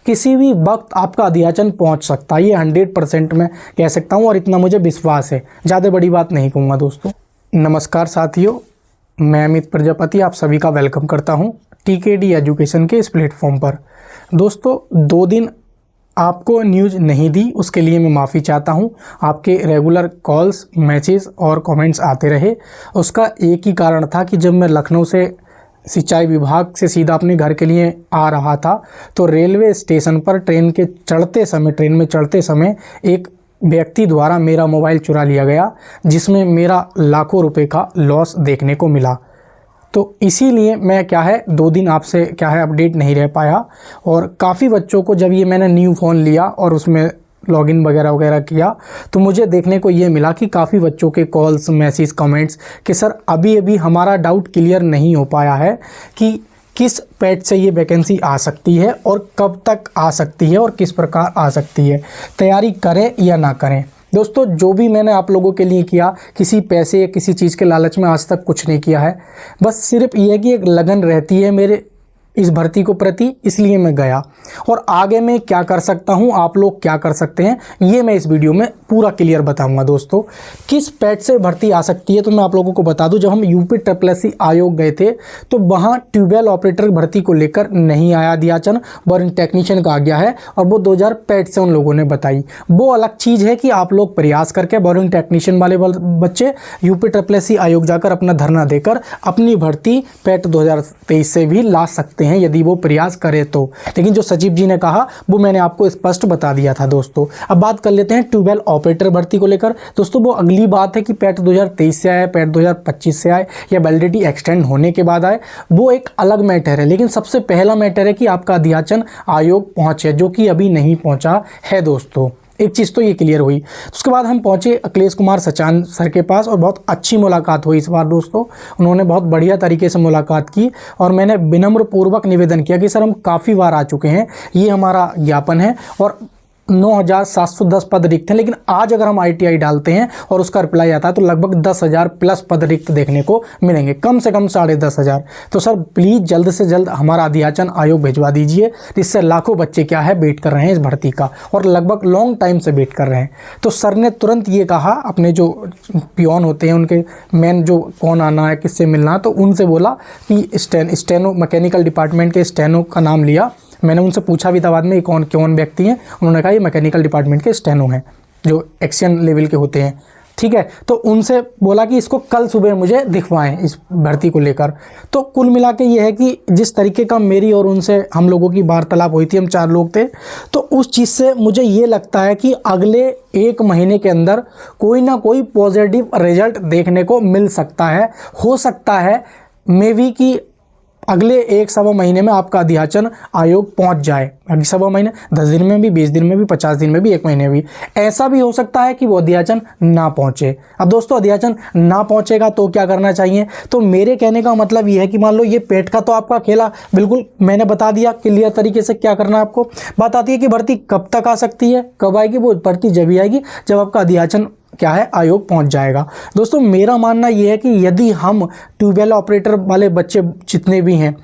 किसी भी वक्त आपका अध्याचन पहुंच सकता है। ये 100% मैं कह सकता हूं और इतना मुझे विश्वास है, ज़्यादा बड़ी बात नहीं कहूँगा दोस्तों। नमस्कार साथियों, मैं अमित प्रजापति आप सभी का वेलकम करता हूं टीकेडी एजुकेशन के इस प्लेटफॉर्म पर। दोस्तों 2 दिन आपको न्यूज़ नहीं दी, उसके लिए मैं माफ़ी चाहता हूं। आपके रेगुलर कॉल्स, मैसेज और कमेंट्स आते रहे। उसका एक ही कारण था कि जब मैं लखनऊ से सिंचाई विभाग से सीधा अपने घर के लिए आ रहा था तो रेलवे स्टेशन पर ट्रेन में चढ़ते समय एक व्यक्ति द्वारा मेरा मोबाइल चुरा लिया गया, जिसमें मेरा लाखों रुपए का लॉस देखने को मिला। तो इसीलिए मैं 2 दिन आपसे अपडेट नहीं रह पाया। और काफ़ी बच्चों को जब ये मैंने न्यू फ़ोन लिया और उसमें लॉगिन वगैरह किया तो मुझे देखने को ये मिला कि काफ़ी बच्चों के कॉल्स, मैसेज, कमेंट्स कि सर अभी हमारा डाउट क्लियर नहीं हो पाया है कि किस पैड से ये वैकेंसी आ सकती है और कब तक आ सकती है और किस प्रकार आ सकती है, तैयारी करें या ना करें। दोस्तों जो भी मैंने आप लोगों के लिए किया, किसी पैसे या किसी चीज़ के लालच में आज तक कुछ नहीं किया है। बस सिर्फ ये कि एक लगन रहती है मेरे इस भर्ती को प्रति, इसलिए मैं गया। और आगे मैं क्या कर सकता हूं, आप लोग क्या कर सकते हैं, ये मैं इस वीडियो में पूरा क्लियर बताऊंगा। दोस्तों किस पैड से भर्ती आ सकती है तो मैं आप लोगों को बता दूं, जब हम UPSSC आयोग गए थे तो वहां ट्यूबवेल ऑपरेटर भर्ती को लेकर नहीं आया अध्याचन, बोरिंग टेक्नीशियन का आ गया है और वो 2000 पैड से उन लोगों ने बताई। वो अलग चीज़ है कि आप लोग प्रयास करके बोरिंग टेक्नीशियन वाले बच्चे UPSSC आयोग जाकर अपना धरना देकर अपनी भर्ती पैड 2023 से भी ला सकते हैं यदि वो प्रयास करे तो। लेकिन जो सचिव जी ने कहा वो मैंने आपको स्पष्ट बता दिया था। दोस्तों अब बात कर लेते हैं ट्यूबवेल ऑपरेटर भर्ती को लेकर। दोस्तों वो अगली बात है कि पैड 2023 से आए, पैड 2025 से आए या वैलिडिटी एक्सटेंड होने के बाद आए, वो एक अलग मैटर है। लेकिन सबसे पहला मैटर है कि आपका अध्याचन आयोग पहुंचे, जो कि अभी नहीं पहुंचा है। दोस्तों एक चीज़ तो ये क्लियर हुई। उसके बाद हम पहुंचे अखिलेश कुमार सचान सर के पास और बहुत अच्छी मुलाकात हुई इस बार। दोस्तों उन्होंने बहुत बढ़िया तरीके से मुलाकात की और मैंने विनम्र पूर्वक निवेदन किया कि सर हम काफ़ी बार आ चुके हैं, ये हमारा ज्ञापन है और 9710 पद रिक्त हैं, लेकिन आज अगर हम ITI डालते हैं और उसका रिप्लाई आता है तो लगभग 10,000 प्लस पद रिक्त देखने को मिलेंगे, कम से कम 10,500। तो सर प्लीज़ जल्द से जल्द हमारा अध्याचन आयोग भिजवा दीजिए, जिससे लाखों बच्चे वेट कर रहे हैं इस भर्ती का और लगभग लॉन्ग टाइम से वेट कर रहे हैं। तो सर ने तुरंत ये कहा, अपने जो पियोन होते हैं उनके मेन जो कौन आना है, किससे मिलना है, तो उनसे बोला कि स्टेनो मैकेनिकल डिपार्टमेंट के स्टेनो का नाम लिया। मैंने उनसे पूछा भी था बाद में कौन व्यक्ति हैं, उन्होंने कहा ये मैकेनिकल डिपार्टमेंट के स्टेनो हैं जो एक्शन लेवल के होते हैं। ठीक है, तो उनसे बोला कि इसको कल सुबह मुझे दिखवाएं इस भर्ती को लेकर। तो कुल मिला के ये है कि जिस तरीके का मेरी और उनसे हम लोगों की वार्तालाप हुई थी, हम 4 लोग थे, तो उस चीज़ से मुझे ये लगता है कि अगले 1 महीने के अंदर कोई ना कोई पॉजिटिव रिजल्ट देखने को मिल सकता है। हो सकता है मे बी कि अगले 1-1.25 महीने में आपका अध्याचन आयोग पहुंच जाए। अगले 1.25 महीने, 10 दिन में भी, 20 दिन में भी, 50 दिन में भी, 1 महीने भी। ऐसा भी हो सकता है कि वो अध्याचन ना पहुंचे। अब दोस्तों अध्याचन ना पहुंचेगा तो क्या करना चाहिए? तो मेरे कहने का मतलब ये है कि मान लो ये पेट का तो आपका खेला बिल्कुल मैंने बता दिया क्लियर तरीके से क्या करना है आपको। बात आती है कि भर्ती कब तक आ सकती है, कब आएगी? वो भर्ती जब ही आएगी जब आपका अध्याचन आयोग पहुंच जाएगा। दोस्तों मेरा मानना यह है कि यदि हम ट्यूबवेल ऑपरेटर वाले बच्चे जितने भी हैं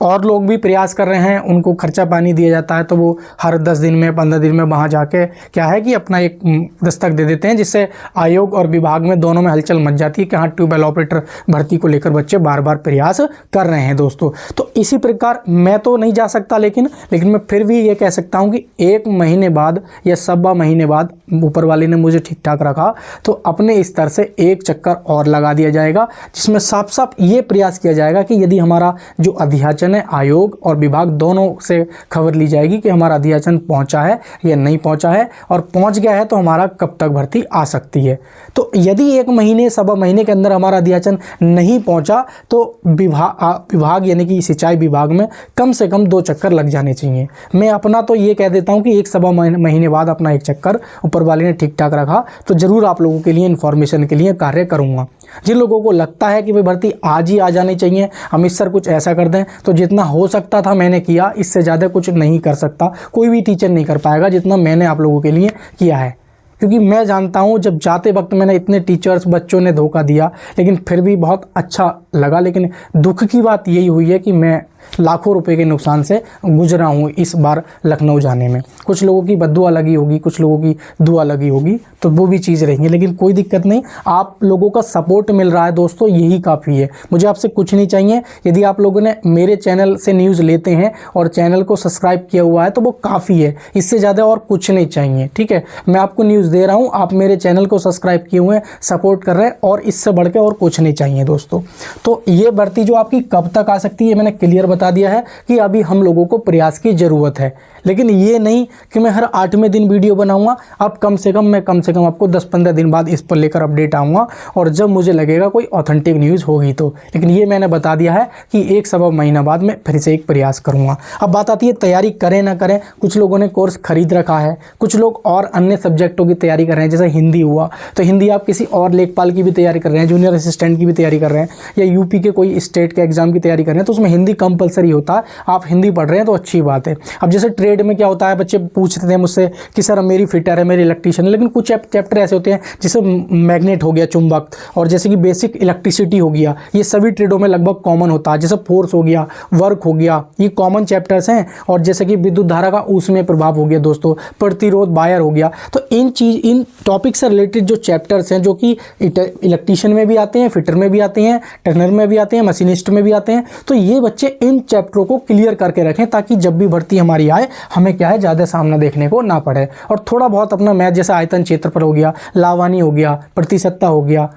और लोग भी प्रयास कर रहे हैं, उनको खर्चा पानी दिया जाता है, तो वो हर 10 दिन में, 15 दिन में वहाँ जाके कि अपना एक दस्तक दे देते हैं, जिससे आयोग और विभाग में दोनों में हलचल मच जाती है कि हाँ ट्यूबवेल ऑपरेटर भर्ती को लेकर बच्चे बार बार प्रयास कर रहे हैं। दोस्तों तो इसी प्रकार मैं तो नहीं जा सकता, लेकिन मैं फिर भी ये कह सकता हूँ कि 1 महीने बाद या 1.25 महीने बाद ऊपर वाले ने मुझे ठीक ठाक रखा तो अपने स्तर से एक चक्कर और लगा दिया जाएगा, जिसमें साफ साफ ये प्रयास किया जाएगा कि यदि हमारा जो अध्याचन आयोग और विभाग दोनों से खबर ली जाएगी कि हमारा अध्याचन पहुंचा है या नहीं पहुंचा है, और पहुंच गया है तो हमारा कब तक भर्ती आ सकती है। तो यदि 1 महीने 1.25 महीने के अंदर हमारा अध्याचन नहीं पहुंचा तो विभाग यानी कि सिंचाई विभाग में कम से कम 2 चक्कर लग जाने चाहिए। मैं अपना तो ये कह देता हूं कि 1.25 महीने बाद अपना 1 चक्कर ऊपर वाले ने ठीक ठाक रखा तो जरूर आप लोगों के लिए इन्फॉर्मेशन के लिए कार्य करूंगा। जिन लोगों को लगता है कि भाई भर्ती आज ही आ जानी चाहिए, अमित सर कुछ ऐसा कर दें, तो जितना हो सकता था मैंने किया, इससे ज़्यादा कुछ नहीं कर सकता, कोई भी टीचर नहीं कर पाएगा जितना मैंने आप लोगों के लिए किया है। क्योंकि मैं जानता हूँ जब जाते वक्त मैंने इतने टीचर्स बच्चों ने धोखा दिया, लेकिन फिर भी बहुत अच्छा लगा, लेकिन दुख की बात यही हुई है कि मैं लाखों रुपए के नुकसान से गुजरा हूँ इस बार लखनऊ जाने में। कुछ लोगों की बद्दुआ लगी होगी, कुछ लोगों की दुआ लगी होगी, तो वो भी चीज़ रहेंगी, लेकिन कोई दिक्कत नहीं। आप लोगों का सपोर्ट मिल रहा है दोस्तों, यही काफ़ी है। मुझे आपसे कुछ नहीं चाहिए। यदि आप लोगों ने मेरे चैनल से न्यूज़ लेते हैं और चैनल को सब्सक्राइब किया हुआ है तो वो काफ़ी है, इससे ज़्यादा और कुछ नहीं चाहिए। ठीक है, मैं आपको न्यूज़ दे रहा हूँ, आप मेरे चैनल को सब्सक्राइब किए हुए हैं, सपोर्ट कर रहे हैं, और इससे बढ़ के और कुछ नहीं चाहिए दोस्तों। तो ये भर्ती जो आपकी कब तक आ सकती है, मैंने क्लियर बता दिया है कि अभी हम लोगों को प्रयास की ज़रूरत है। लेकिन ये नहीं कि मैं हर 8वें दिन वीडियो बनाऊंगा। अब कम से कम आपको 10-15 दिन बाद इस पर लेकर अपडेट आऊँगा, और जब मुझे लगेगा कोई ऑथेंटिक न्यूज़ होगी तो। लेकिन ये मैंने बता दिया है कि 1-1.25 महीना बाद मैं फिर से एक प्रयास करूँगा। अब बात आती है तैयारी करें ना करें। कुछ लोगों ने कोर्स खरीद रखा है, कुछ लोग और अन्य सब्जेक्टों की तैयारी कर रहे हैं। जैसे हिंदी हुआ तो हिंदी आप किसी और लेखपाल की भी तैयारी कर रहे हैं, जूनियर असिस्टेंट की भी तैयारी कर रहे हैं, या यूपी के कोई स्टेट के एग्जाम की तैयारी कर रहे हैं, तो उसमें हिंदी कंपलसरी होता है। आप हिंदी पढ़ रहे हैं तो अच्छी बात है। अब जैसे ट्रेड में क्या होता है, बच्चे पूछते थे मुझसे कि सर मेरी फिटर है, मेरी इलेक्ट्रीशियन है, लेकिन कुछ चैप्टर ऐसे होते हैं जैसे मैग्नेट हो गया, चुंबक, और जैसे कि बेसिक इलेक्ट्रिसिटी हो गया, ये सभी ट्रेडों में लगभग कॉमन होता है। जैसे फोर्स हो गया, वर्क हो गया, ये कॉमन चैप्टर्स हैं। और जैसे कि विद्युत धारा का उसमें प्रभाव हो गया दोस्तों, प्रतिरोध वायर हो गया। तो इन टॉपिक से रिलेटेड जो चैप्टर्स हैं, जो कि इलेक्ट्रीशियन में भी आते हैं, फिटर में भी आते हैं, टर्नर में भी आते हैं, मशीनिस्ट में भी आते हैं, तो ये बच्चे इन चैप्टरों को क्लियर करके रखें, ताकि जब भी भर्ती हमारी आए हमें क्या है, ज़्यादा सामना देखने को ना पड़े। और थोड़ा बहुत अपना मैथ, जैसे आयतन क्षेत्रफल हो गया, लावानी हो गया, प्रतिशतता हो गया,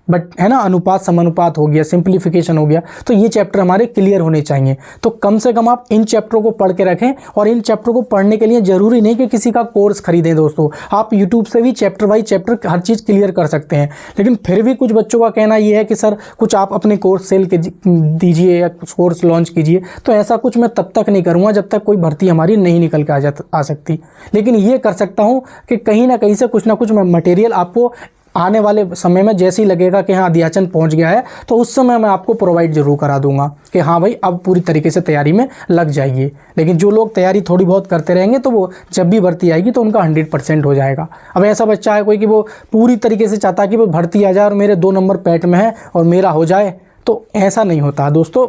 बट है ना, अनुपात समानुपात हो गया, सिंप्लीफिकेशन हो गया, तो ये चैप्टर हमारे क्लियर होने चाहिए। तो कम से कम आप इन चैप्टरों को पढ़ के रखें। और इन चैप्टरों को पढ़ने के लिए ज़रूरी नहीं कि किसी का कोर्स खरीदें दोस्तों, आप यूट्यूब से भी chapter by chapter her cheese clear कर सकते हैं। लेकिन फिर भी कुछ बच्चों का कहना ये है कि सर कुछ आप अपने कोर्स सेल दीजिए या कोर्स लॉन्च कीजिए। तो ऐसा कुछ मैं तब तक नहीं करूँगा जब तक कोई भर्ती हमारी नहीं निकल के आ सकती। लेकिन ये कर सकता हूँ कि कहीं ना कहीं से कुछ ना कुछ मटेरियल आपको आने वाले समय में जैसे ही लगेगा कि हाँ अध्याचन पहुंच गया है, तो उस समय मैं आपको प्रोवाइड जरूर करा दूंगा कि हाँ भाई अब पूरी तरीके से तैयारी में लग जाइए। लेकिन जो लोग तैयारी थोड़ी बहुत करते रहेंगे तो वो जब भी भर्ती आएगी तो उनका 100% हो जाएगा। अब ऐसा बच्चा है कोई कि वो पूरी तरीके से चाहता है कि वो भर्ती आ जाए और मेरे 2 नंबर पैट में है और मेरा हो जाए, तो ऐसा नहीं होता दोस्तों।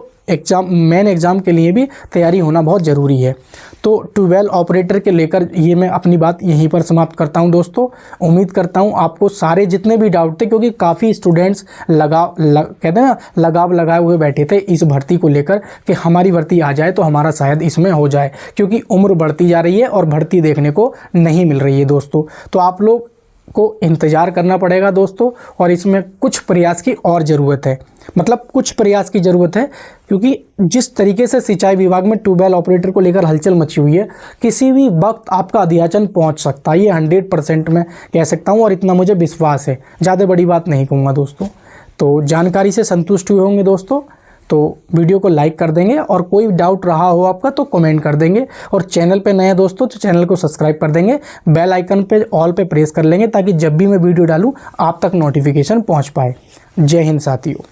मेन एग्ज़ाम के लिए भी तैयारी होना बहुत ज़रूरी है। तो 12 ऑपरेटर के लेकर ये मैं अपनी बात यहीं पर समाप्त करता हूं दोस्तों। उम्मीद करता हूं आपको सारे जितने भी डाउट थे, क्योंकि काफ़ी स्टूडेंट्स कहते हैं ना, लगाव लगाए हुए बैठे थे इस भर्ती को लेकर कि हमारी भर्ती आ जाए तो हमारा शायद इसमें हो जाए, क्योंकि उम्र बढ़ती जा रही है और भर्ती देखने को नहीं मिल रही है दोस्तों। तो आप लोग को इंतज़ार करना पड़ेगा दोस्तों, और इसमें कुछ प्रयास की और ज़रूरत है, मतलब कुछ प्रयास की ज़रूरत है। क्योंकि जिस तरीके से सिंचाई विभाग में ट्यूबवेल ऑपरेटर को लेकर हलचल मची हुई है, किसी भी वक्त आपका अध्याचन पहुंच सकता है, ये 100% मैं कह सकता हूं, और इतना मुझे विश्वास है। ज़्यादा बड़ी बात नहीं कहूँगा दोस्तों। तो जानकारी से संतुष्ट हुए होंगे दोस्तों, तो वीडियो को लाइक कर देंगे, और कोई डाउट रहा हो आपका तो कमेंट कर देंगे। और चैनल पे नए दोस्तों तो चैनल को सब्सक्राइब कर देंगे, बेल आइकन पे ऑल पे प्रेस कर लेंगे, ताकि जब भी मैं वीडियो डालूँ आप तक नोटिफिकेशन पहुंच पाए। जय हिंद साथियों।